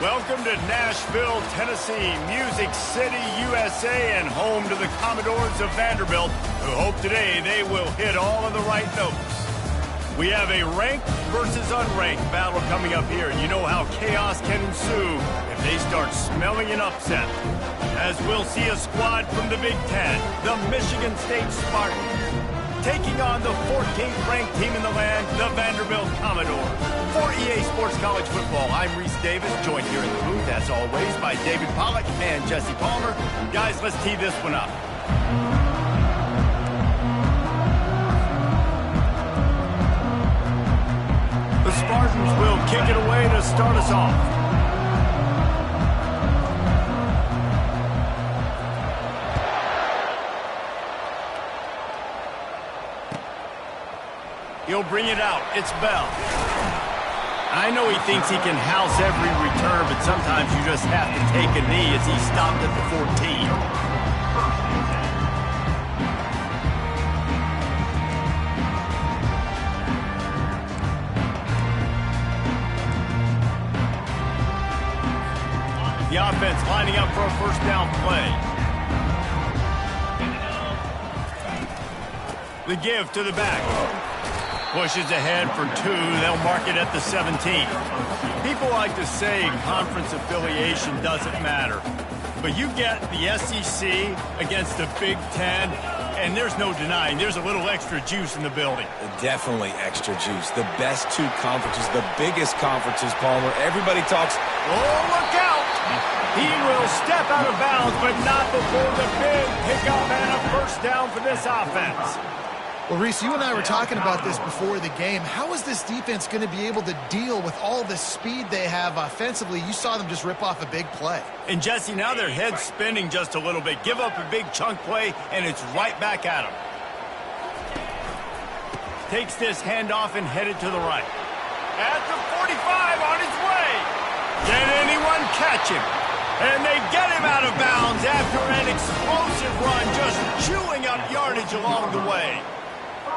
Welcome to Nashville, Tennessee, Music City, USA, and home to the Commodores of Vanderbilt, who hope today they will hit all of the right notes. We have a ranked versus unranked battle coming up here, and you know how chaos can ensue if they start smelling an upset. As we'll see a squad from the Big Ten, the Michigan State Spartans, taking on the 14th ranked team in the land, the Vanderbilt Commodores. For EA Sports College Football, I'm Reese Davis, joined here in the booth, as always, by David Pollack and Jesse Palmer. Guys, let's tee this one up. The Spartans will kick it away to start us off. He'll bring it out. It's Bell. I know he thinks he can house every return, but sometimes you just have to take a knee as he stopped at the 14. The offense lining up for a first down play. The give to the back. Pushes ahead for 2. They'll mark it at the 17. People like to say conference affiliation doesn't matter. But you get the SEC against the Big Ten, and there's no denying there's a little extra juice in the building. Definitely extra juice. The best two conferences, the biggest conferences, Palmer. Everybody talks. Oh, look out! He will step out of bounds, but not before the big pickup and a first down for this offense. Well, Reese, you and I were talking about this before the game. How is this defense going to be able to deal with all the speed they have offensively? You saw them just rip off a big play. And, Jesse, now their head's spinning just a little bit. Give up a big chunk play, and it's right back at them. Takes this handoff and headed to the right. At the 45 on his way. Can anyone catch him? And they get him out of bounds after an explosive run, just chewing up yardage along the way.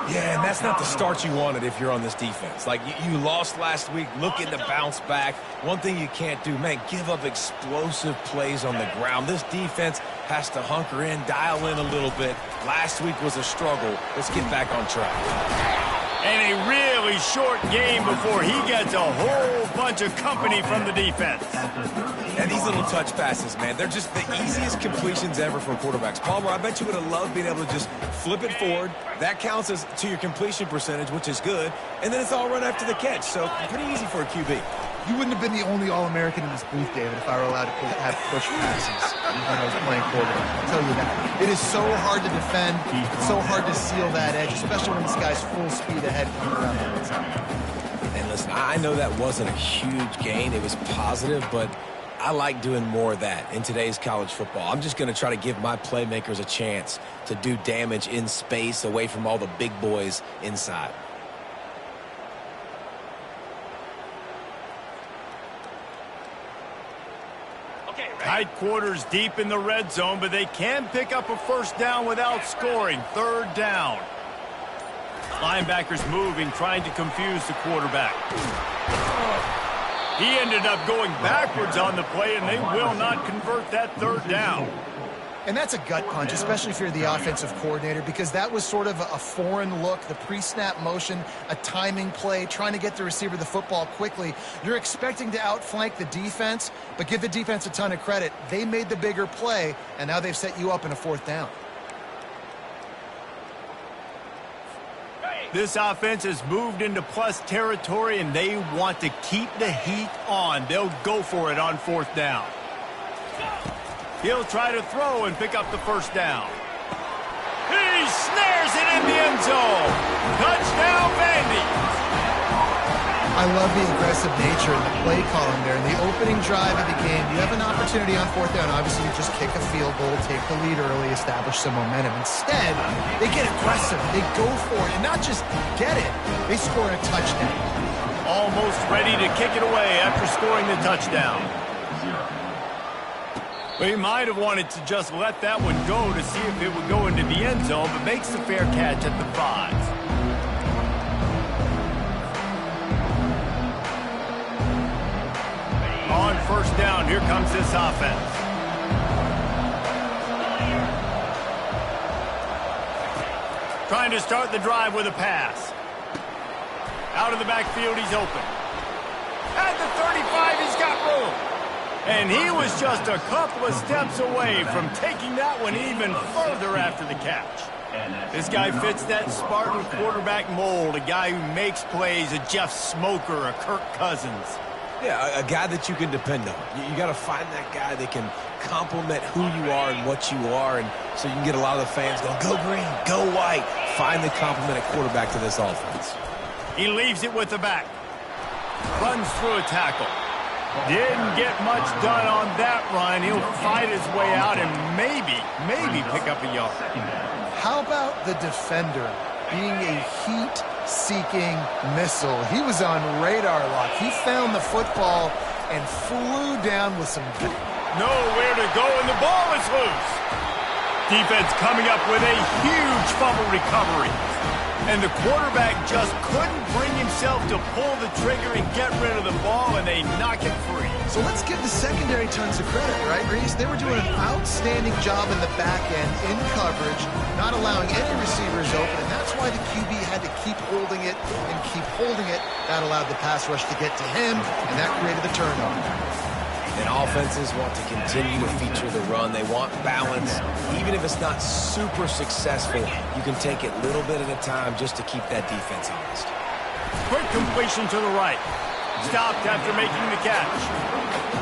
Yeah, and that's not the start you wanted if you're on this defense. Like, you lost last week, looking to bounce back. One thing you can't do, man, give up explosive plays on the ground. This defense has to hunker in, dial in a little bit. Last week was a struggle. Let's get back on track. And a really short game before he gets a whole bunch of company from the defense. And these little touch passes, man, they're just the easiest completions ever for quarterbacks. Palmer, I bet you would have loved being able to just flip it forward. That counts as to your completion percentage, which is good. And then it's all run after the catch, so pretty easy for a QB. You wouldn't have been the only All-American in this booth, David, if I were allowed to have push passes when I was playing quarterback. I'll tell you that. It is so hard to defend. It's so hard to seal that edge, especially when this guy's full speed ahead coming around the inside. And listen, I know that wasn't a huge gain. It was positive, but I like doing more of that in today's college football. I'm just going to try to give my playmakers a chance to do damage in space away from all the big boys inside. Tight quarters deep in the red zone, but they can pick up a first down without scoring. Third down. Linebackers moving, trying to confuse the quarterback. He ended up going backwards on the play, and they will not convert that third down. And that's a gut punch, especially if you're the offensive coordinator, because that was sort of a foreign look, the pre-snap motion, a timing play, trying to get the receiver the football quickly. You're expecting to outflank the defense, but give the defense a ton of credit. They made the bigger play, and now they've set you up in a fourth down. This offense has moved into plus territory, and they want to keep the heat on. They'll go for it on fourth down. He'll try to throw and pick up the first down. He snares it in the end zone. Touchdown, Vandy. I love the aggressive nature and the play calling there. In the opening drive of the game, you have an opportunity on fourth down. Obviously, you just kick a field goal, take the lead early, establish some momentum. Instead, they get aggressive. They go for it, and not just get it. They score a touchdown. Almost ready to kick it away after scoring the touchdown. Well, he might have wanted to just let that one go to see if it would go into the end zone, but makes the fair catch at the 5. On first down, here comes this offense. Trying to start the drive with a pass. Out of the backfield, he's open. At the 35, he's got room. And he was just a couple of steps away from taking that one even further after the catch. This guy fits that Spartan quarterback mold, a guy who makes plays, a Jeff Smoker, a Kirk Cousins. Yeah, a guy that you can depend on. You got to find that guy that can complement who you are and what you are, and so you can get a lot of the fans going, go green, go white. Find the complement at quarterback to this offense. He leaves it with the back. Runs through a tackle. Didn't get much done on that run. He'll fight his way out and maybe pick up a yard. How about the defender being a heat-seeking missile? He was on radar lock. He found the football and flew down with some... Nowhere to go, and the ball is loose. Defense coming up with a huge fumble recovery. And the quarterback just couldn't bring himself to pull the trigger and get rid of the ball, and they knock it free. So let's give the secondary tons of credit, right, Reese? They were doing an outstanding job in the back end, in coverage, not allowing any receivers open, and that's why the QB had to keep holding it and keep holding it. That allowed the pass rush to get to him, and that created the turnover. And offenses want to continue to feature the run. They want balance. Even if it's not super successful, you can take it little bit at a time just to keep that defense honest. Quick completion to the right. Stopped after making the catch.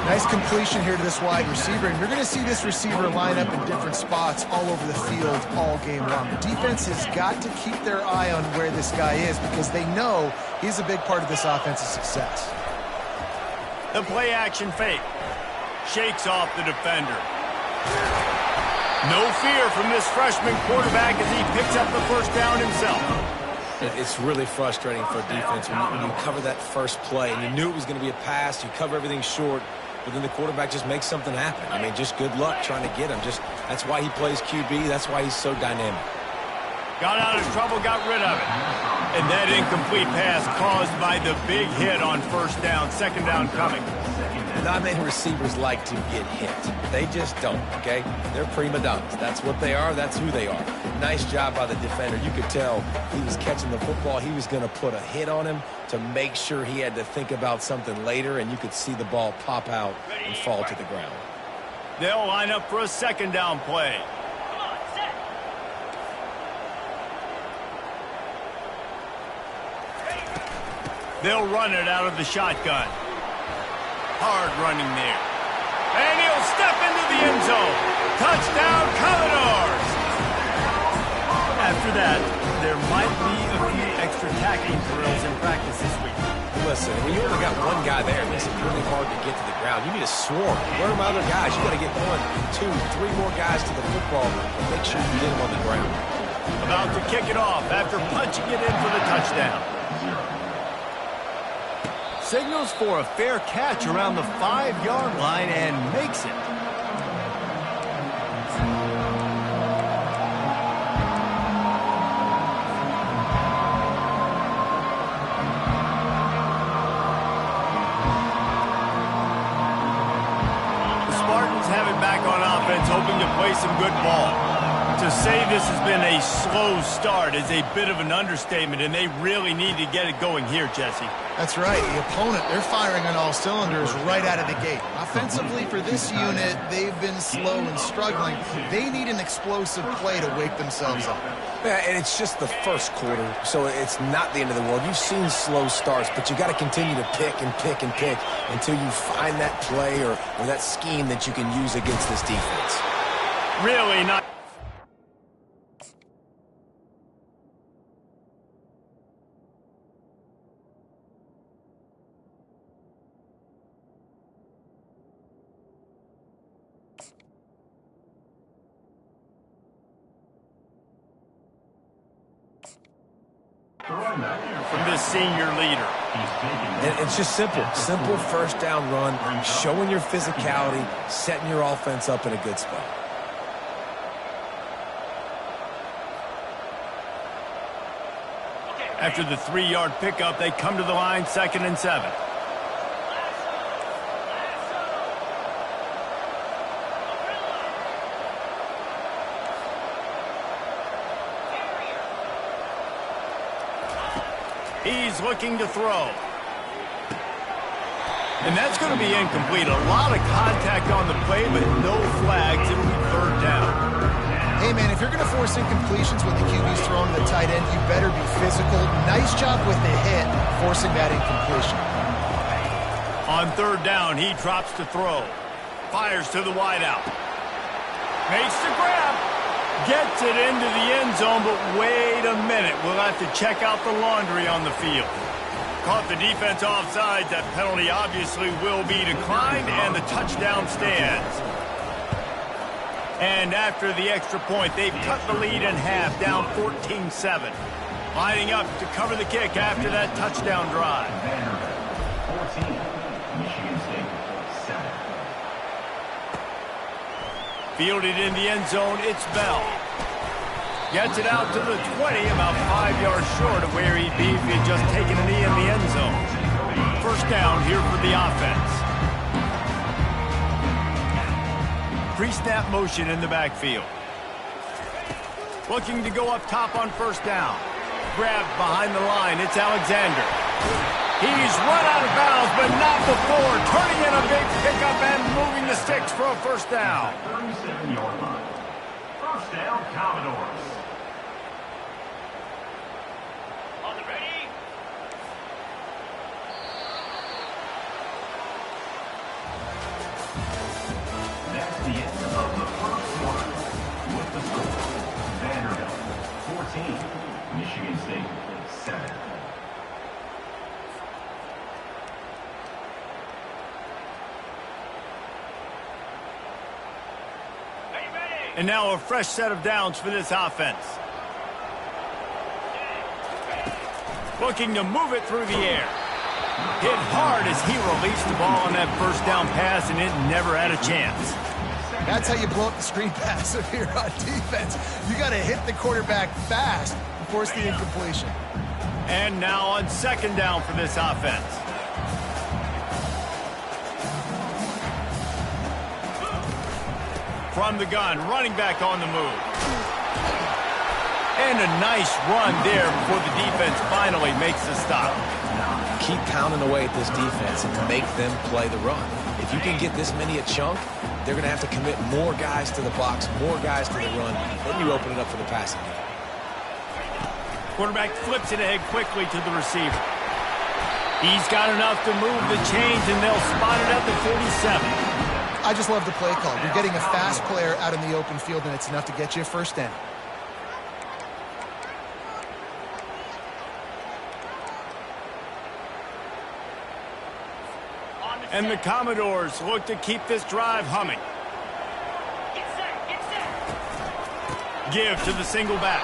Nice completion here to this wide receiver, and you're going to see this receiver line up in different spots all over the field all game long. The defense has got to keep their eye on where this guy is because they know he's a big part of this offense's success. The play action fake. Shakes off the defender. No fear from this freshman quarterback as he picks up the first down himself. It's really frustrating for a defense when you cover that first play and you knew it was going to be a pass, you cover everything short, but then the quarterback just makes something happen. I mean, just good luck trying to get him. That's why he plays QB. That's why he's so dynamic. Got out of trouble, got rid of it. And that incomplete pass caused by the big hit on first down, second down coming. Not many receivers like to get hit. They just don't, okay? They're prima donnas. That's what they are. That's who they are. Nice job by the defender. You could tell he was catching the football. He was going to put a hit on him to make sure he had to think about something later, and you could see the ball pop out and fall to the ground. They'll line up for a second down play. They'll run it out of the shotgun. Hard running there. And he'll step into the end zone. Touchdown, Commodores! After that, there might be a few extra tackling drills in practice this week. Listen, when you only got one guy there, it makes it really hard to get to the ground. You need a swarm. Where are my other guys? You got to get 1, 2, 3 more guys to the football and make sure you get them on the ground. About to kick it off after punching it in for the touchdown. Signals for a fair catch around the 5-yard line and makes it. The Spartans have it back on offense, hoping to play some good ball. To say this has been a slow start is a bit of an understatement, and they really need to get it going here, Jesse. That's right. The opponent, they're firing on all cylinders right out of the gate. Offensively, for this unit, they've been slow and struggling. They need an explosive play to wake themselves up. Yeah, and it's just the first quarter, so it's not the end of the world. You've seen slow starts, but you got to continue to pick and pick and pick until you find that play or that scheme that you can use against this defense. Really not. From this senior leader. And it's just simple first down run, showing your physicality, setting your offense up in a good spot. After the 3-yard pickup, they come to the line, 2nd and 7. He's looking to throw. And that's going to be incomplete. A lot of contact on the play, but no flags. It'll be third down. Hey, man, if you're going to force incompletions when the QB's throwing to the tight end, you better be physical. Nice job with the hit, forcing that incompletion. On third down, he drops to throw. Fires to the wideout. Makes the grab. Gets it into the end zone, but wait a minute. We'll have to check out the laundry on the field. Caught the defense offside. That penalty obviously will be declined, and the touchdown stands. And after the extra point, they've cut the lead in half, down 14-7. Lining up to cover the kick after that touchdown drive. 14, Michigan State 7. Fielded in the end zone, it's Bell. Gets it out to the 20, about 5 yards short of where he'd be if he had just taken a knee in the end zone. First down here for the offense. Pre-snap motion in the backfield. Looking to go up top on first down. Grabbed behind the line, it's Alexander. He's run out of bounds, but not before. Turning in a big pickup and moving the sticks for a first down. 37-yard line. First down, Commodores. On the ready. That's the end of the first quarter. With the score, Vanderbilt 14, Michigan State 7. And now a fresh set of downs for this offense. Looking to move it through the air. Hit hard as he released the ball on that first down pass, and it never had a chance. That's how you blow up the screen pass if you're on defense. You got to hit the quarterback fast and force the incompletion. And now on second down for this offense. From the gun, running back on the move. And a nice run there before the defense finally makes the stop. Keep pounding away at this defense and make them play the run. If you can get this many a chunk, they're going to have to commit more guys to the box, more guys to the run. Then you open it up for the passing game. Quarterback flips it ahead quickly to the receiver. He's got enough to move the chains, and they'll spot it at the 47. I just love the play call. You're getting a fast player out in the open field, and it's enough to get you a first down. And the Commodores look to keep this drive humming. Give to the single back.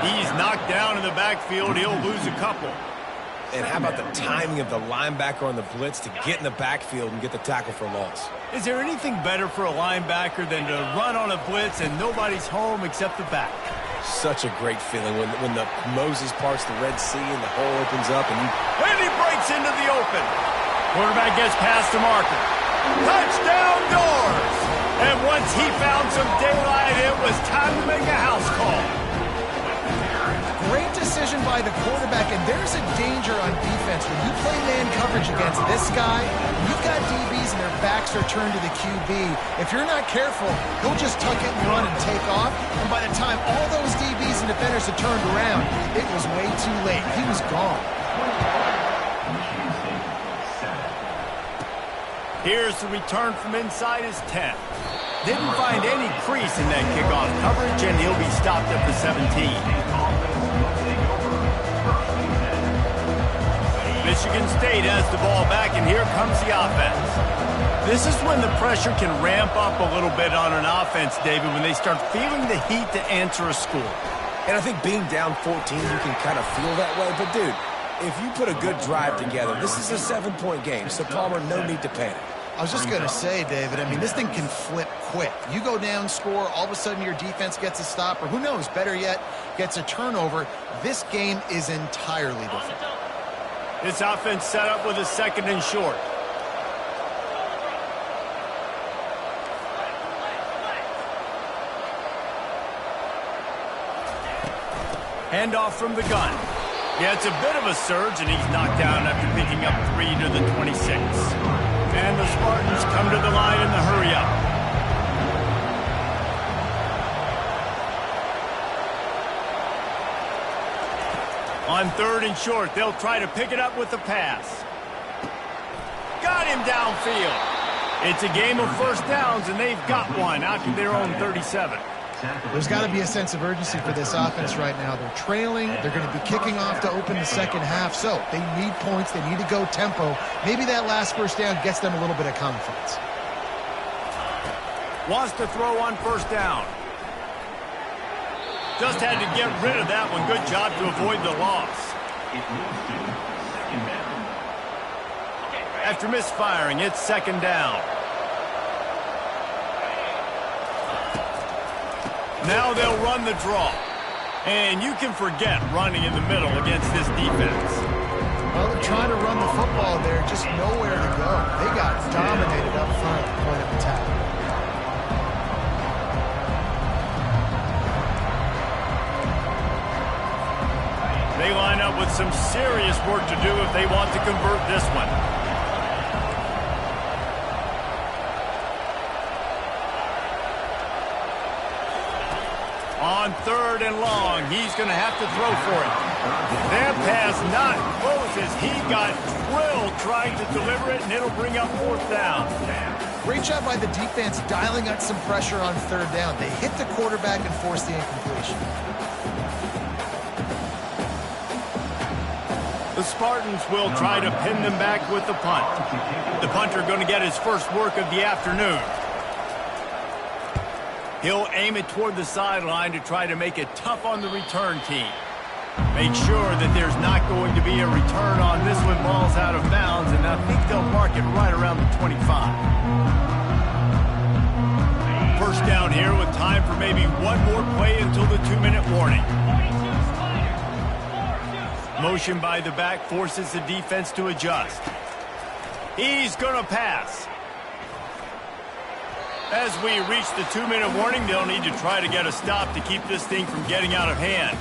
He's knocked down in the backfield. He'll lose a couple. And how about the timing of the linebacker on the blitz to get in the backfield and get the tackle for loss? Is there anything better for a linebacker than to run on a blitz and nobody's home except the back? Such a great feeling when the Moses parts the Red Sea and the hole opens up and he breaks into the open. Quarterback gets past the marker. Touchdown Doors! And once he found some daylight, it was time to make a house call. Great decision by the quarterback, and there's a danger on defense. When you play man coverage against this guy, you've got DBs and their backs are turned to the QB. If you're not careful, he'll just tuck it and run and take off, and by the time all those DBs and defenders had turned around, it was way too late. He was gone. Here's the return from inside his 10. Didn't find any crease in that kickoff coverage, and he'll be stopped at the 17. Michigan State has the ball back, and here comes the offense. This is when the pressure can ramp up a little bit on an offense, David, when they start feeling the heat to answer a score. And I think being down 14, you can kind of feel that way. But, dude, if you put a good drive together, this is a 7-point game, so Palmer, no need to panic. I was just going to say, David, I mean, this thing can flip quick. You go down, score, all of a sudden your defense gets a stop, or who knows, better yet, gets a turnover. This game is entirely different. This offense set up with a second and short. Handoff from the gun. Yeah, it's a bit of a surge, and he's knocked down after picking up 3 to the 26. And the Spartans come to the line in the hurry-up. On 3rd and short, they'll try to pick it up with the pass. Got him downfield. It's a game of first downs, and they've got one out to their own 37. There's got to be a sense of urgency for this offense right now. They're trailing. They're going to be kicking off to open the second half. So they need points. They need to go tempo. Maybe that last first down gets them a little bit of confidence. Wants to throw on first down. Just had to get rid of that one. Good job to avoid the loss. After misfiring, it's second down. Now they'll run the draw. And you can forget running in the middle against this defense. Well, they're trying to run the football there, just nowhere to go. They got dominated up front at the point of attack. They line up with some serious work to do if they want to convert this one. On 3rd and long, he's going to have to throw for it. That pass not close as he got drilled trying to deliver it, and it'll bring up 4th down. Great job by the defense dialing up some pressure on 3rd down. They hit the quarterback and forced the incompletion. The Spartans will try to pin them back with the punt. The punter going to get his first work of the afternoon. He'll aim it toward the sideline to try to make it tough on the return team. Make sure that there's not going to be a return on this when ball's out of bounds, and I think they'll mark it right around the 25. First down here with time for maybe one more play until the 2-minute warning. Motion by the back forces the defense to adjust. He's going to pass. As we reach the 2-minute warning, they'll need to try to get a stop to keep this thing from getting out of hand.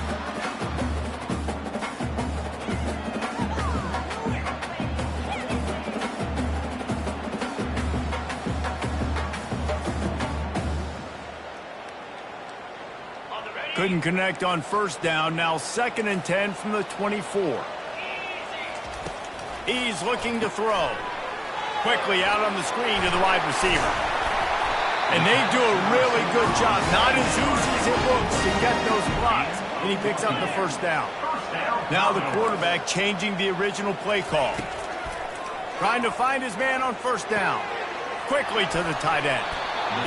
Couldn't connect on first down. Now 2nd and 10 from the 24. He's looking to throw. Quickly out on the screen to the wide receiver. And they do a really good job. Not as easy as it looks to get those blocks. And he picks up the first down. Now the quarterback changing the original play call. Trying to find his man on first down. Quickly to the tight end.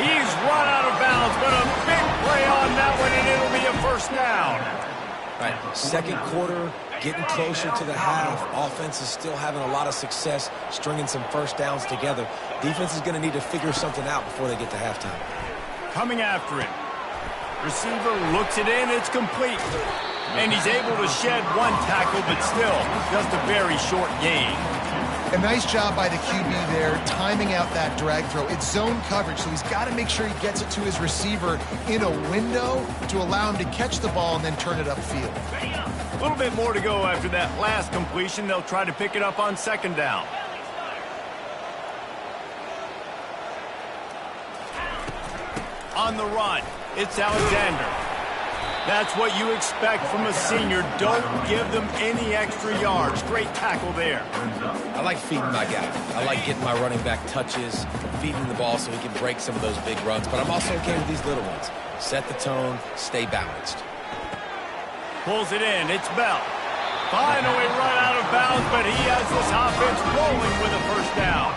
He's run out of bounds, but a big play on that one, and it'll be a first down. All right, 2nd quarter, getting closer to the half. Offense is still having a lot of success stringing some first downs together. Defense is going to need to figure something out before they get to halftime. Coming after it. Receiver looks it in. It's complete. And he's able to shed one tackle, but still just a very short gain. A nice job by the QB there, timing out that drag throw. It's zone coverage, so he's got to make sure he gets it to his receiver in a window to allow him to catch the ball and then turn it upfield. A little bit more to go after that last completion. They'll try to pick it up on 2nd down. On the run, it's Alexander. That's what you expect from a senior. Don't give them any extra yards. Great tackle there. I like feeding my guy. I like getting my running back touches, feeding the ball so he can break some of those big runs. But I'm also okay with these little ones. Set the tone, stay balanced. Pulls it in. It's Bell. Finally run out of bounds, but he has this offense rolling with a first down.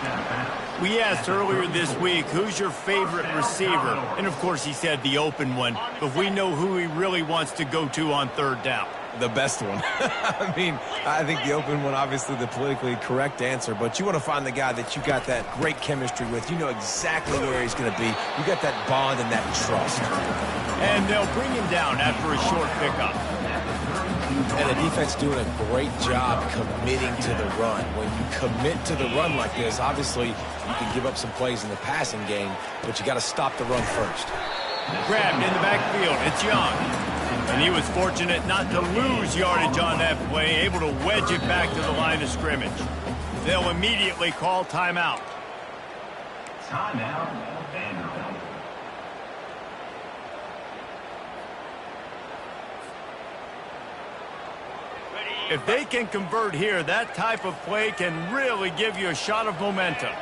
We asked earlier this week, who's your favorite receiver? And, of course, he said the open one. But we know who he really wants to go to on 3rd down. The best one. I mean, I think the open one, obviously the politically correct answer. But you want to find the guy that you got that great chemistry with. You know exactly where he's going to be. You got that bond and that trust. And they'll bring him down after a short pickup. And the defense doing a great job committing to the run. When you commit to the run like this, obviously you can give up some plays in the passing game, but you got to stop the run first. Grabbed in the backfield. It's Young. And he was fortunate not to lose yardage on that play, able to wedge it back to the line of scrimmage. They'll immediately call timeout. Timeout, Vanderbilt. If they can convert here, that type of play can really give you a shot of momentum.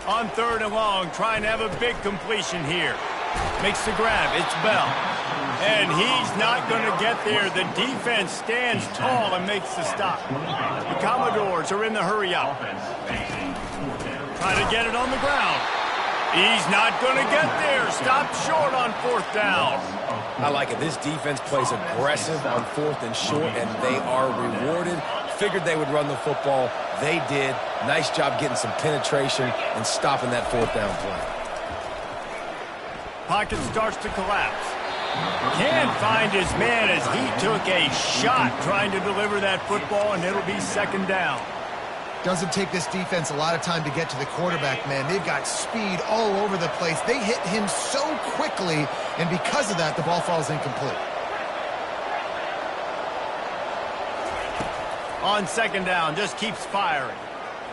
On 3rd and long, trying to have a big completion here. Makes the grab. It's Bell. And he's not going to get there. The defense stands tall and makes the stop. The Commodores are in the hurry-up. Trying to get it on the ground. He's not going to get there. Stopped short on 4th down. I like it. This defense plays aggressive on 4th and short, and they are rewarded. Figured they would run the football. They did. Nice job getting some penetration and stopping that 4th down play. Pocket starts to collapse. Can't find his man as he took a shot trying to deliver that football, and it'll be 2nd down. Doesn't take this defense a lot of time to get to the quarterback, man. They've got speed all over the place. They hit him so quickly, and because of that, the ball falls incomplete. On 2nd down, just keeps firing.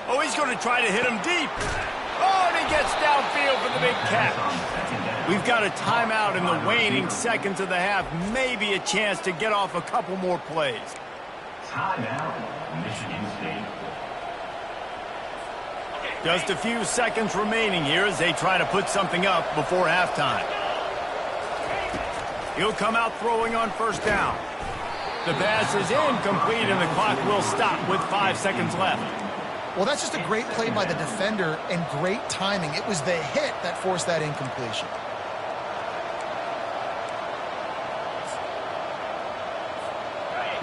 Oh, he's going to try to hit him deep. Oh, and he gets downfield for the big catch. We've got a timeout in the waning seconds of the half. Maybe a chance to get off a couple more plays. Timeout, Michigan State. Just a few seconds remaining here as they try to put something up before halftime. He'll come out throwing on 1st down. The pass is incomplete, and the clock will stop with 5 seconds left. Well, that's just a great play by the defender and great timing. It was the hit that forced that incompletion.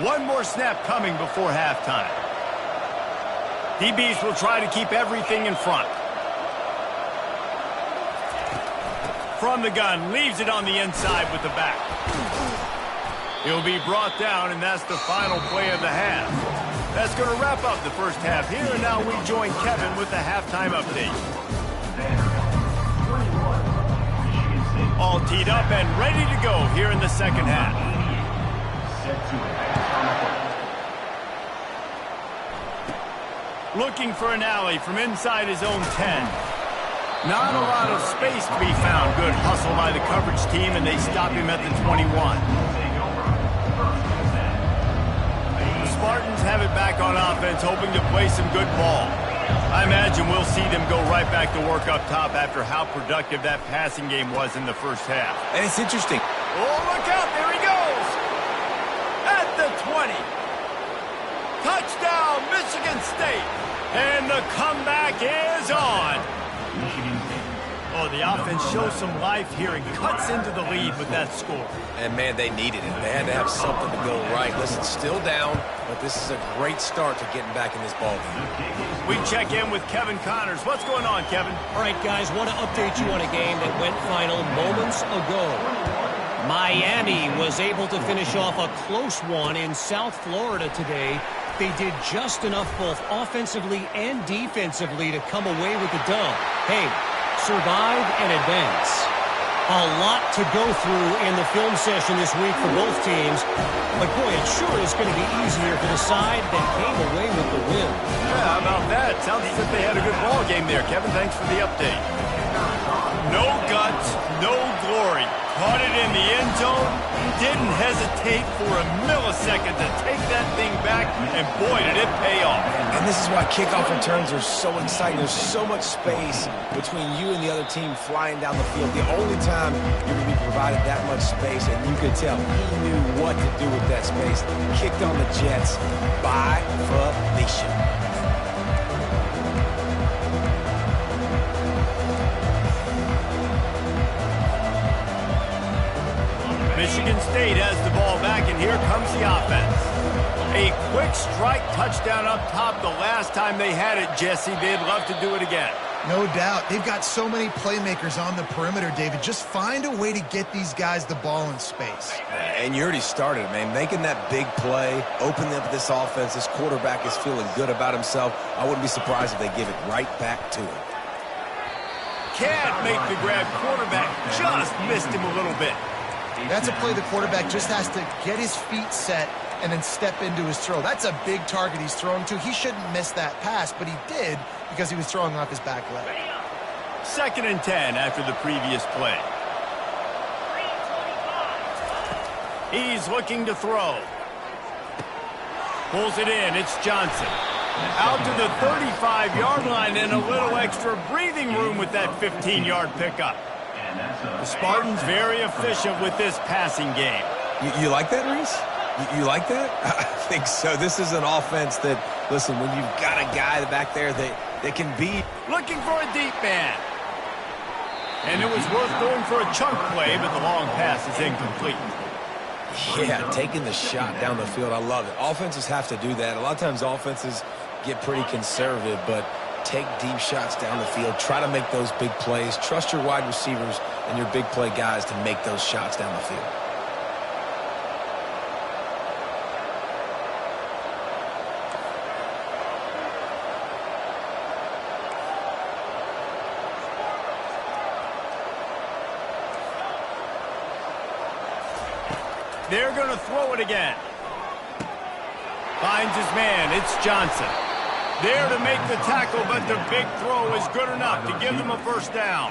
One more snap coming before halftime. DBs will try to keep everything in front. From the gun, leaves it on the inside with the back. He'll be brought down, and that's the final play of the half. That's going to wrap up the first half here, and now we join Kevin with the halftime update. All teed up and ready to go here in the 2nd half. Looking for an alley from inside his own 10. Not a lot of space to be found. Good hustle by the coverage team, and they stop him at the 21. The Spartans have it back on offense, hoping to play some good ball. I imagine we'll see them go right back to work up top after how productive that passing game was in the first half. And it's interesting. Oh, look out. There he goes. At the 20. Touchdown, Michigan State. And the comeback is on. Oh, the offense shows some life here and cuts into the lead with that score. And, man, they needed it. They had to have something to go right. Listen, still down, but this is a great start to getting back in this ballgame. We check in with Kevin Connors. What's going on, Kevin? All right, guys, want to update you on a game that went final moments ago. Miami was able to finish off a close one in South Florida today. They did just enough both offensively and defensively to come away with the dub. Hey, survive and advance. A lot to go through in the film session this week for both teams. But, boy, it sure is going to be easier for the side that came away with the win. Yeah, how about that? Sounds as if they had a good ball game there. Kevin, thanks for the update. No guts, no glory. Caught it in the end zone. Didn't hesitate for a millisecond to take that thing back, and boy, did it pay off. And this is why kickoff returns are so exciting. There's so much space between you and the other team flying down the field. The only time you're going to be provided that much space, and you could tell he knew what to do with that space. Kicked on the Jets by Felicia. Michigan State has the ball back, and here comes the offense. A quick strike touchdown up top the last time they had it, Jesse. They'd love to do it again. No doubt. They've got so many playmakers on the perimeter, David. Just find a way to get these guys the ball in space. And you already started, man. Making that big play, opening up this offense. This quarterback is feeling good about himself. I wouldn't be surprised if they give it right back to him. Can't make the grab. Quarterback just missed him a little bit. That's a play the quarterback just has to get his feet set and then step into his throw. That's a big target he's throwing to. He shouldn't miss that pass, but he did because he was throwing off his back leg. 2nd and 10 after the previous play. He's looking to throw. Pulls it in. It's Johnson. Out to the 35-yard line and a little extra breathing room with that 15-yard pickup. The Spartans very efficient with this passing game. You like that, Reese? You like that? I think so. This is an offense that, listen, when you've got a guy back there that can be. Looking for a deep man. And it was worth going for a chunk play, but the long pass is incomplete. Yeah, taking the shot down the field. I love it. Offenses have to do that. A lot of times offenses get pretty conservative, but take deep shots down the field. Try to make those big plays. Trust your wide receivers and your big play guys to make those shots down the field. They're going to throw it again. Finds his man. It's Johnson. There to make the tackle, but the big throw is good enough to give them a first down.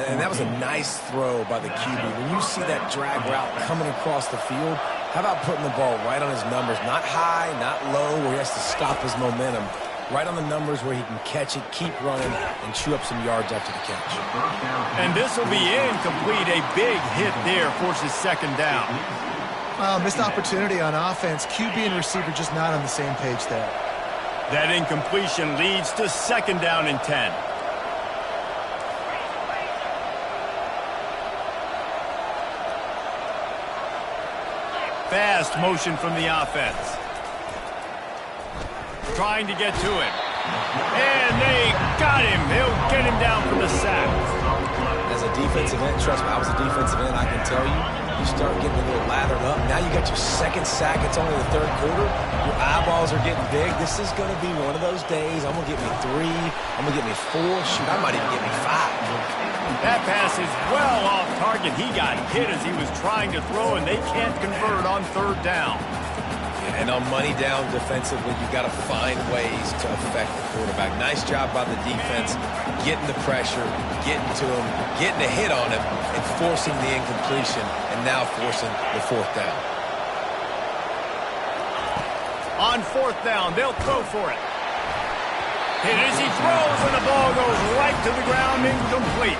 And that was a nice throw by the QB. When you see that drag route coming across the field, how about putting the ball right on his numbers? Not high, not low, where he has to stop his momentum. Right on the numbers where he can catch it, keep running, and chew up some yards after the catch. And this will be incomplete. A big hit there forces 2nd down. Missed opportunity on offense. QB and receiver just not on the same page there. That incompletion leads to 2nd down and 10. Fast motion from the offense. Trying to get to him. And they got him. He'll get him down for the sack. As a defensive end, trust me, I was a defensive end, I can tell you, you start getting a little lathered up. Now you got your 2nd sack. It's only the 3rd quarter. Your eyeballs are getting big. This is going to be one of those days. I'm going to get me 3. I'm going to get me 4. Shoot, I might even get me 5. That pass is well off target. He got hit as he was trying to throw, and they can't convert on 3rd down. And on money down defensively, you got to find ways to affect the quarterback. Nice job by the defense, getting the pressure, getting to him, getting a hit on him, and forcing the incompletion, and now forcing the 4th down. On 4th down, they'll throw for it. Hit as he throws, and the ball goes right to the ground, incomplete.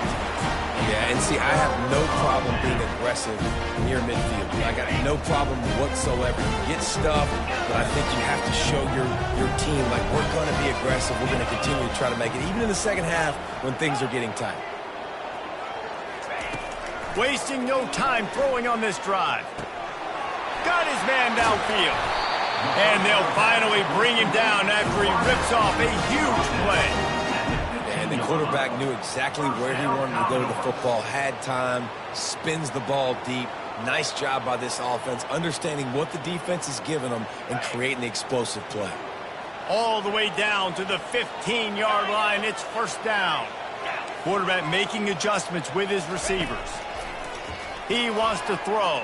Yeah, and see, I have no problem being aggressive near midfield. I got no problem whatsoever. You get stuff, but I think you have to show your team, like, we're going to be aggressive. We're going to continue to try to make it, even in the 2nd half when things are getting tight. Wasting no time throwing on this drive. Got his man downfield. And they'll finally bring him down after he rips off a huge play. And the quarterback knew exactly where he wanted to go to the football, had time, spins the ball deep. Nice job by this offense, understanding what the defense is giving them and creating the explosive play. All the way down to the 15-yard line. It's 1st down. Quarterback making adjustments with his receivers. He wants to throw.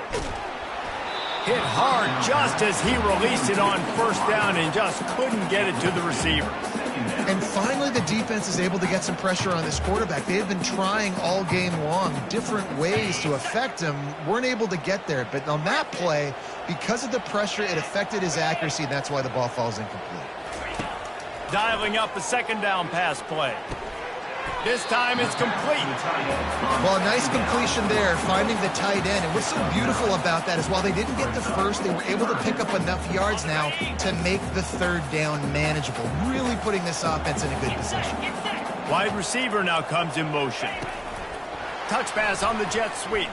Hit hard just as he released it on 1st down and just couldn't get it to the receiver. And finally, the defense is able to get some pressure on this quarterback. They've been trying all game long different ways to affect him. Weren't able to get there. But on that play, because of the pressure, it affected his accuracy, and that's why the ball falls incomplete. Dialing up a 2nd down pass play. This time it's complete. Well, a nice completion there, finding the tight end. And what's so beautiful about that is while they didn't get the first, they were able to pick up enough yards now to make the 3rd down manageable, really putting this offense in a good position. Wide receiver now comes in motion. Touch pass on the jet sweep.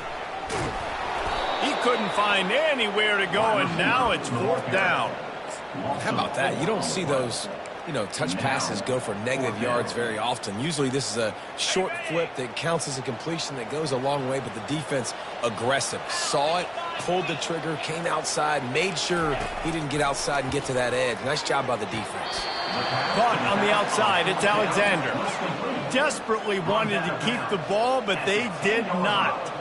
He couldn't find anywhere to go, and now it's 4th down. How about that? You don't see those, touch passes go for negative yards very often. Usually this is a short flip that counts as a completion that goes a long way, but the defense aggressive. Saw it, pulled the trigger, came outside, made sure he didn't get outside and get to that edge. Nice job by the defense. Caught on the outside, it's Alexander. Desperately wanted to keep the ball, but they did not.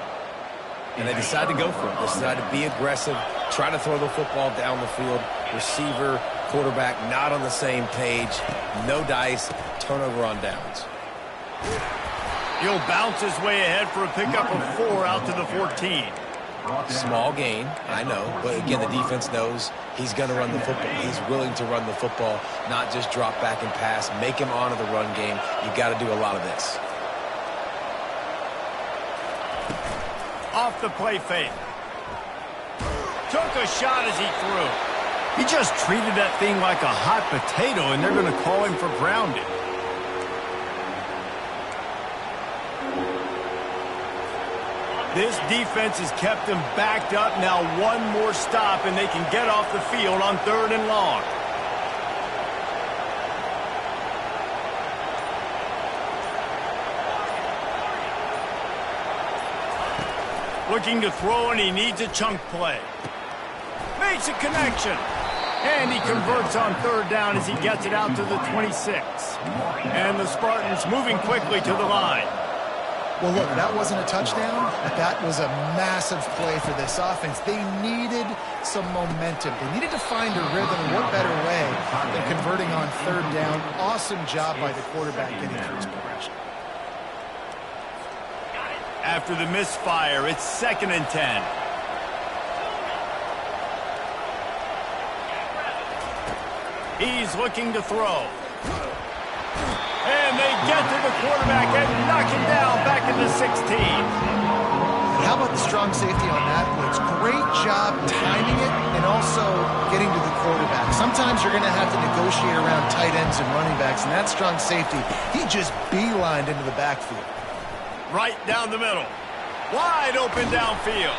and they decide to go for it. They decide to be aggressive, try to throw the football down the field. Receiver, quarterback, not on the same page. No dice, turnover on downs. He'll bounce his way ahead for a pickup of 4 out to the 14. Small gain, I know, but again, the defense knows he's going to run the football. He's willing to run the football, not just drop back and pass, make him honor the run game. You got to do a lot of this. Off the play fake. Took a shot as he threw. He just treated that thing like a hot potato, and they're going to call him for grounding. This defense has kept them backed up. Now one more stop, and they can get off the field on 3rd and long. Looking to throw, and he needs a chunk play. Makes a connection. And he converts on 3rd down as he gets it out to the 26. And the Spartans moving quickly to the line. Well, look, that wasn't a touchdown, but that was a massive play for this offense. They needed some momentum. They needed to find a rhythm, and what better way than converting on 3rd down. Awesome job by the quarterback getting through his progression. After the misfire, it's 2nd and 10. He's looking to throw. And they get to the quarterback and knock him down back in the 16. And how about the strong safety on that blitz? Great job timing it and also getting to the quarterback. Sometimes you're going to have to negotiate around tight ends and running backs, and that strong safety, he just beelined into the backfield. Right down the middle. Wide open downfield.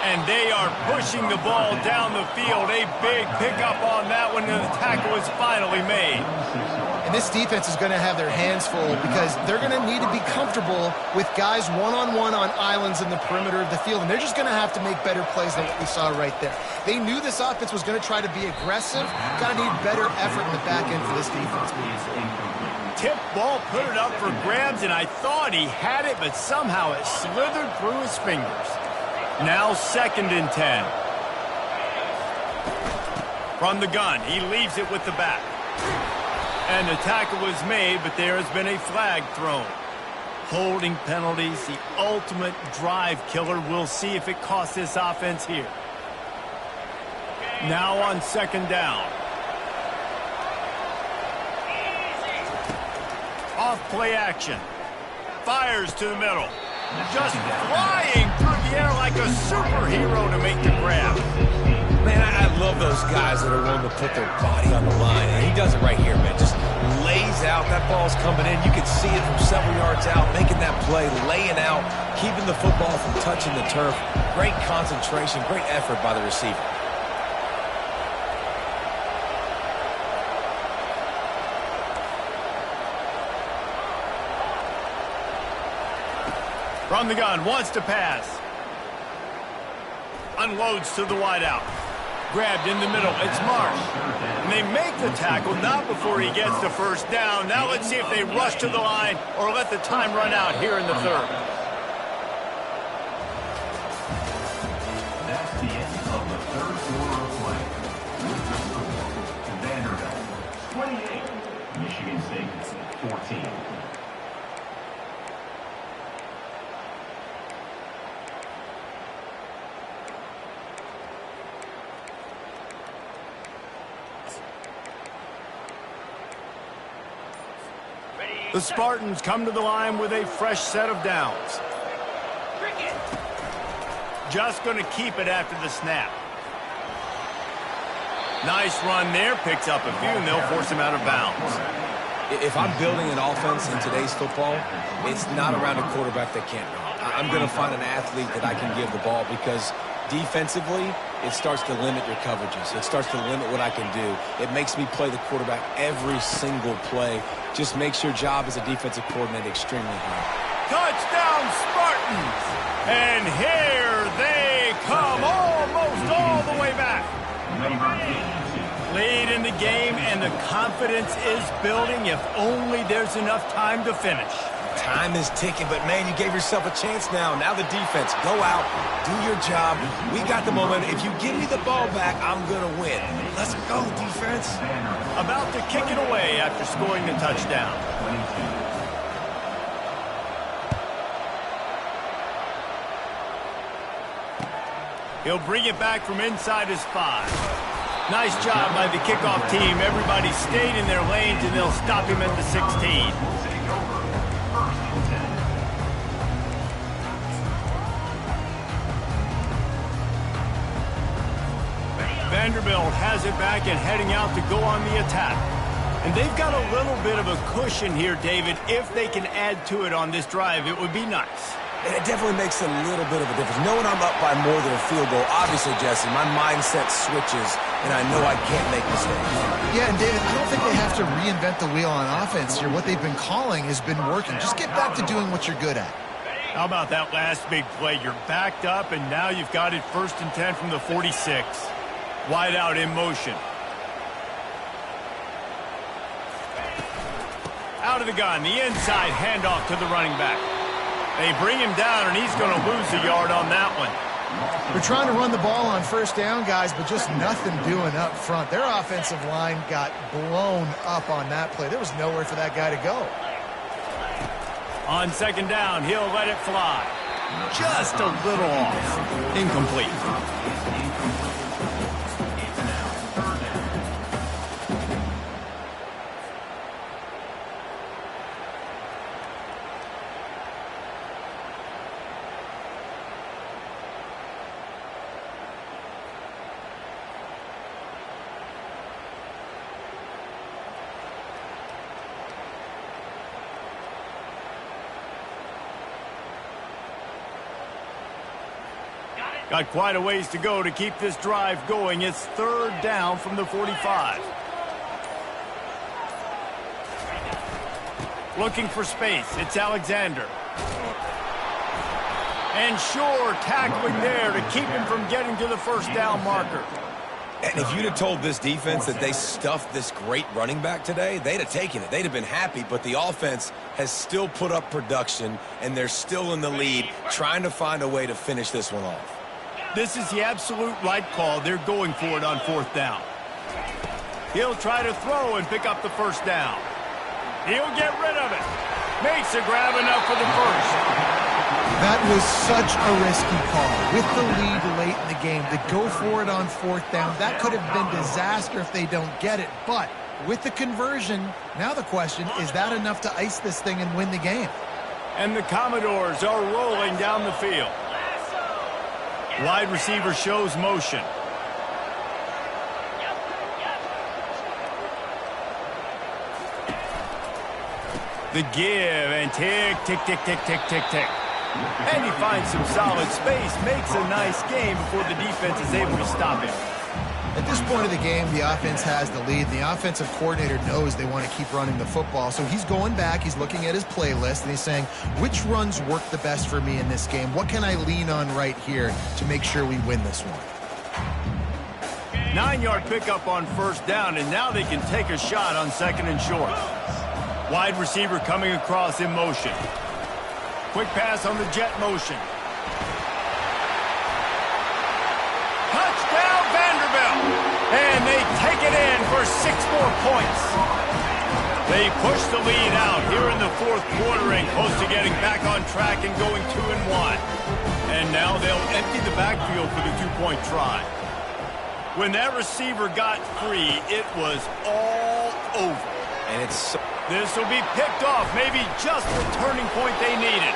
And they are pushing the ball down the field. A big pickup on that one, and the tackle is finally made. And this defense is going to have their hands full because they're going to need to be comfortable with guys one-on-one on islands in the perimeter of the field, and they're just going to have to make better plays than what we saw right there. They knew this offense was going to try to be aggressive. Got to need better effort in the back end for this defense. Tip ball, put it up for grabs, and I thought he had it, but somehow it slithered through his fingers. Now 2nd and 10. From the gun, he leaves it with the back. And the tackle was made, but there has been a flag thrown. Holding penalties, the ultimate drive killer. We'll see if it costs this offense here. Now on 2nd down. Off play action. Fires to the middle. Just flying through the air like a superhero to make the grab. Man, I love those guys that are willing to put their body on the line. And he does it right here, man. Just lays out. That ball's coming in. You can see it from several yards out, making that play, laying out, keeping the football from touching the turf. Great concentration, great effort by the receiver. From the gun, wants to pass. Unloads to the wideout. Grabbed in the middle, it's Marsh. And they make the tackle, not before he gets the 1st down. Now let's see if they rush to the line or let the time run out here in the 3rd. That's the end of the 3rd quarter of play. With the score, Vanderbilt 28, Michigan State 14. The Spartans come to the line with a fresh set of downs. Just going to keep it after the snap. Nice run there, picks up a few, and they'll force him out of bounds. If I'm building an offense in today's football, it's not around a quarterback that can't run. I'm going to find an athlete that I can give the ball because defensively, it starts to limit your coverages. It starts to limit what I can do. It makes me play the quarterback every single play. Just makes your job as a defensive coordinator extremely hard. Touchdown, Spartans! And here they come, almost all the way back. Lead in the game, and the confidence is building if only there's enough time to finish. Time is ticking, but, man, you gave yourself a chance now. Now the defense, go out, do your job. We got the moment. If you give me the ball back, I'm going to win. Let's go, defense. About to kick it away after scoring the touchdown. He'll bring it back from inside his 5. Nice job by the kickoff team. Everybody stayed in their lanes, and they'll stop him at the 16. Vanderbilt has it back and heading out to go on the attack. And they've got a little bit of a cushion here, David. If they can add to it on this drive, it would be nice. And it definitely makes a little bit of a difference. Knowing I'm up by more than a field goal, obviously, Jesse, my mindset switches, and I know I can't make mistakes. Yeah, and David, I don't think they have to reinvent the wheel on offense here. What they've been calling has been working. Just get back to doing what you're good at. How about that last big play? You're backed up, and now you've got it 1st and 10 from the 46. Wide out in motion. Out of the gun, the inside handoff to the running back. They bring him down, and he's going to lose a yard on that one. They're trying to run the ball on 1st down, guys, but just nothing doing up front. Their offensive line got blown up on that play. There was nowhere for that guy to go. On 2nd down, he'll let it fly. Just a little off. Incomplete. Got quite a ways to go to keep this drive going. It's 3rd down from the 45. Looking for space. It's Alexander. And sure, tackling there to keep him from getting to the 1st down marker. And if you'd have told this defense that they stuffed this great running back today, they'd have taken it. They'd have been happy, but the offense has still put up production, and they're still in the lead, trying to find a way to finish this one off. This is the absolute right call. They're going for it on 4th down. He'll try to throw and pick up the 1st down. He'll get rid of it. Makes a grab enough for the 1st. That was such a risky call. With the lead late in the game, to go for it on 4th down, that could have been disaster if they don't get it. But with the conversion, now the question, is that enough to ice this thing and win the game? And the Commodores are rolling down the field. Wide receiver shows motion. The give and tick, tick, tick, tick, tick, tick, tick. And he finds some solid space, makes a nice game before the defense is able to stop him. At this point of the game, the offense has the lead. The offensive coordinator knows they want to keep running the football. So he's going back, he's looking at his playlist, and he's saying, which runs work the best for me in this game? What can I lean on right here to make sure we win this one? 9-yard pickup on 1st down, and now they can take a shot on 2nd and short. Wide receiver coming across in motion. Quick pass on the jet motion. Touchdown, Vanderbilt! And they take it in for 6 more points. They push the lead out here in the 4th quarter and close to getting back on track and going 2-1. And now they'll empty the backfield for the 2-point try. When that receiver got free, it was all over. And it's... This will be picked off, maybe just the turning point they needed.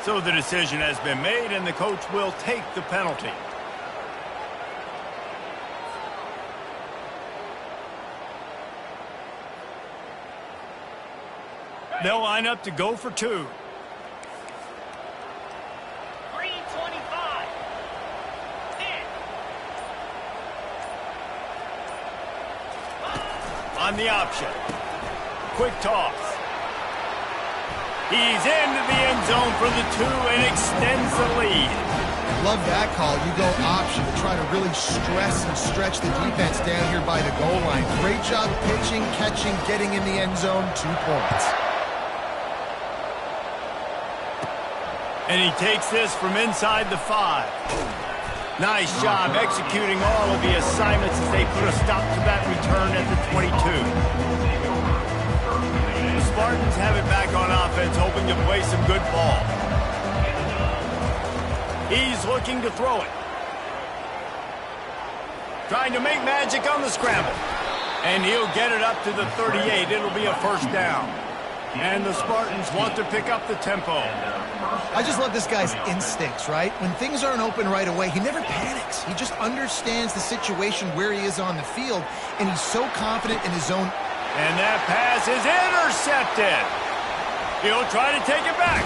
So the decision has been made, and the coach will take the penalty. They'll line up to go for 2. On the option. Quick toss. He's into the end zone for the 2 and extends the lead. Love that call. You go option to try to really stress and stretch the defense down here by the goal line. Great job pitching, catching, getting in the end zone. 2 points. And he takes this from inside the 5. Nice job executing all of the assignments as they put a stop to that return at the 22. The Spartans have it back on offense, hoping to play some good ball. He's looking to throw it. Trying to make magic on the scramble. And he'll get it up to the 38. It'll be a first down. And the Spartans want to pick up the tempo. I just love this guy's instincts, right? When things aren't open right away, he never panics. He just understands the situation where he is on the field, and he's so confident in his own. And that pass is intercepted. He'll try to take it back.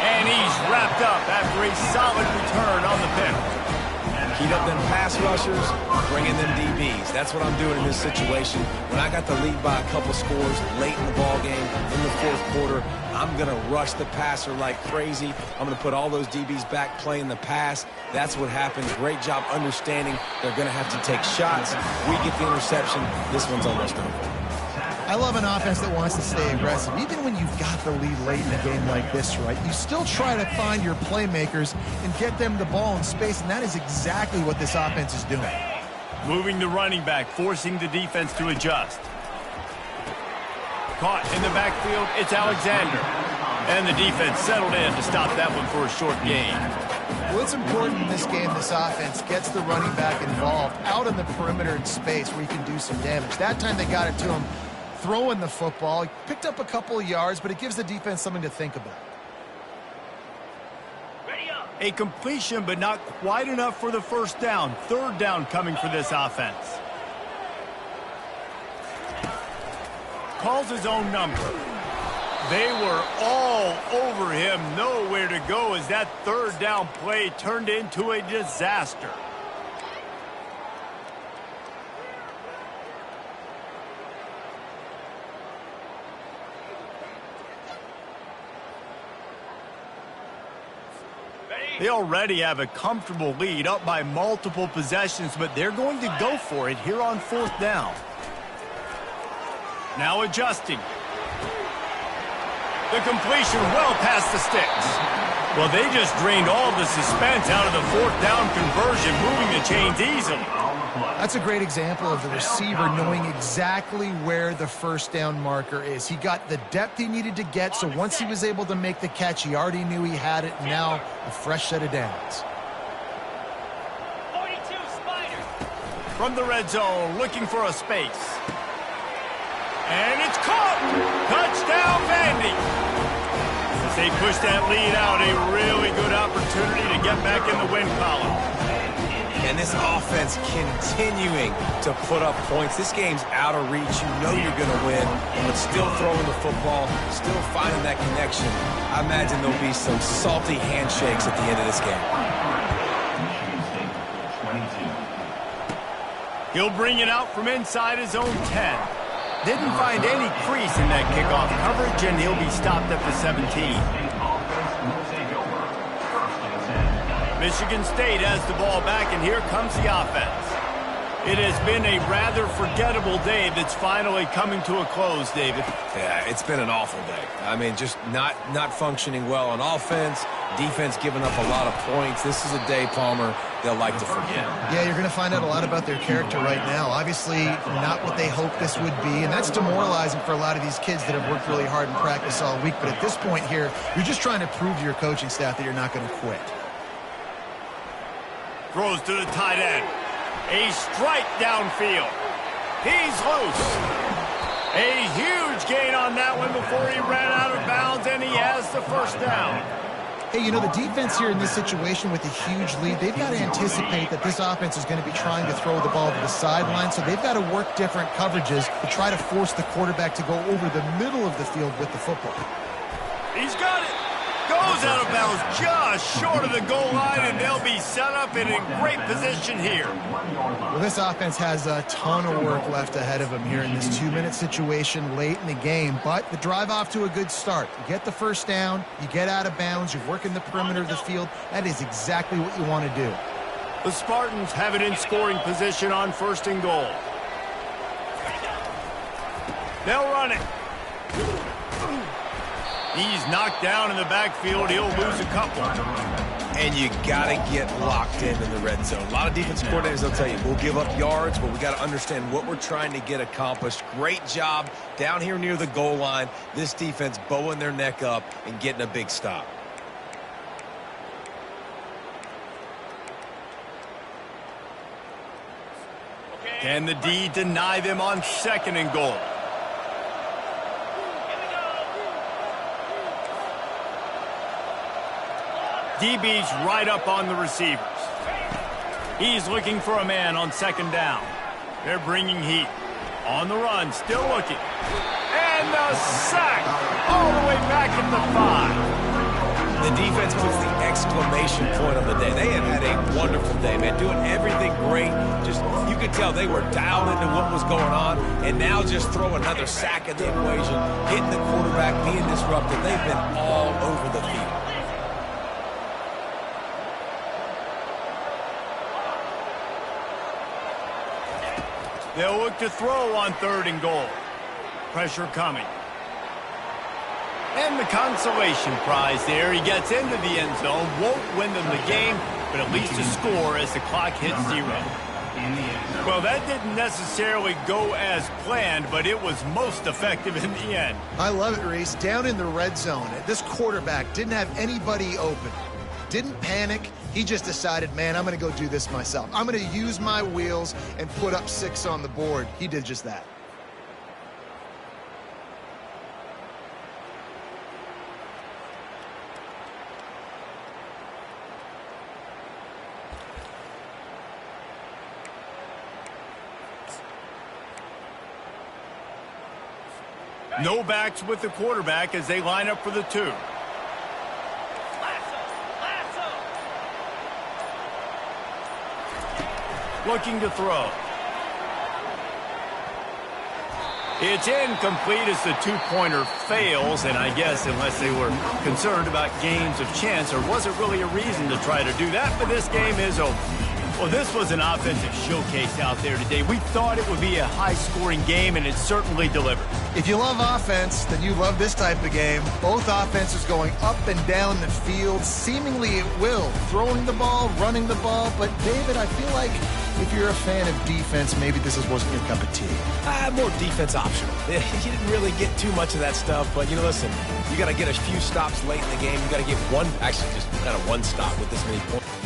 And he's wrapped up after a solid return on the pick. Heat up them pass rushers, bring in them DBs. That's what I'm doing in this situation. When I got the lead by a couple scores late in the ball game, in the 4th quarter, I'm going to rush the passer like crazy. I'm going to put all those DBs back playing the pass. That's what happens. Great job understanding they're going to have to take shots. We get the interception. This one's almost over. I love an offense that wants to stay aggressive. Even when you've got the lead late in a game like this, right, you still try to find your playmakers and get them the ball in space, and that is exactly what this offense is doing. Moving the running back, forcing the defense to adjust. Caught in the backfield, it's Alexander. And the defense settled in to stop that one for a short gain. Well, it's important in this game this offense gets the running back involved out on the perimeter in space where he can do some damage. That time they got it to him throwing the football. He picked up a couple of yards, but it gives the defense something to think about. A completion, but not quite enough for the first down. 3rd down coming for this offense. Calls his own number. They were all over him. Nowhere to go as that 3rd down play turned into a disaster. They already have a comfortable lead, up by multiple possessions, but they're going to go for it here on 4th down. Now adjusting. The completion well past the sticks. Well, they just drained all the suspense out of the 4th down conversion, moving the chains easily. That's a great example of the receiver knowing exactly where the first down marker is. He got the depth he needed to get, so once he was able to make the catch, he already knew he had it. Now, a fresh set of downs. 42 Spider. From the red zone, looking for a space. And it's caught! Touchdown, Vandy! As they push that lead out, a really good opportunity to get back in the win column. And this offense continuing to put up points. This game's out of reach. You know you're going to win, but still throwing the football, still finding that connection. I imagine there'll be some salty handshakes at the end of this game. He'll bring it out from inside his own 10. Didn't find any crease in that kickoff coverage, and he'll be stopped at the 17. Michigan State has the ball back, and here comes the offense. It has been a rather forgettable day that's finally coming to a close, David. Yeah, it's been an awful day. I mean, just not functioning well on offense, defense giving up a lot of points. This is a day, Palmer, they'll like to forget. Yeah, you're going to find out a lot about their character right now. Obviously, not what they hoped this would be, and that's demoralizing for a lot of these kids that have worked really hard in practice all week. But at this point here, you're just trying to prove to your coaching staff that you're not going to quit. Throws to the tight end. A strike downfield. He's loose. A huge gain on that one before he ran out of bounds, and he has the first down. Hey, you know, the defense here in this situation with a huge lead, they've got to anticipate that this offense is going to be trying to throw the ball to the sideline, so they've got to work different coverages to try to force the quarterback to go over the middle of the field with the football. He's got it. Goes out of bounds just short of the goal line, and they'll be set up and in great position here. Well, this offense has a ton of work left ahead of them here in this 2-minute situation late in the game, but the drive off to a good start. You get the first down, you get out of bounds, you're working the perimeter of the field. That is exactly what you want to do. The Spartans have it in scoring position on 1st and goal. They'll run it. He's knocked down in the backfield. He'll lose a couple. And you got to get locked in the red zone. A lot of defense coordinators will tell you, we'll give up yards, but we got to understand what we're trying to get accomplished. Great job down here near the goal line. This defense bowing their neck up and getting a big stop. Can the D deny them on 2nd and goal? DB's right up on the receivers. He's looking for a man on 2nd down. They're bringing heat. On the run, still looking. And the sack all the way back at the 5. The defense puts the exclamation point on the day. They have had a wonderful day, man. Doing everything great. Just, you could tell they were dialed into what was going on. And now just throw another sack in the equation. Hitting the quarterback, being disruptive. They've been all over the field. They'll look to throw on 3rd and goal. Pressure coming. And the consolation prize there. He gets into the end zone. Won't win them the game, but at least a score as the clock hits 0. Well, that didn't necessarily go as planned, but it was most effective in the end. I love it, Reese. Down in the red zone, this quarterback didn't have anybody open. Didn't panic. He just decided, man, I'm going to go do this myself. I'm going to use my wheels and put up 6 on the board. He did just that. No backs with the quarterback as they line up for the 2. Looking to throw. It's incomplete as the 2-pointer fails, and I guess unless they were concerned about games of chance, there wasn't really a reason to try to do that, but this game is over. Well, this was an offensive showcase out there today. We thought it would be a high-scoring game, and it certainly delivered. If you love offense, then you love this type of game. Both offenses going up and down the field, seemingly at will, throwing the ball, running the ball. But, David, I feel like if you're a fan of defense, maybe this wasn't your cup of tea. More defense optional. You didn't really get too much of that stuff, but, listen, you got to get a few stops late in the game. You got to get one, actually just kind of one stop with this many points.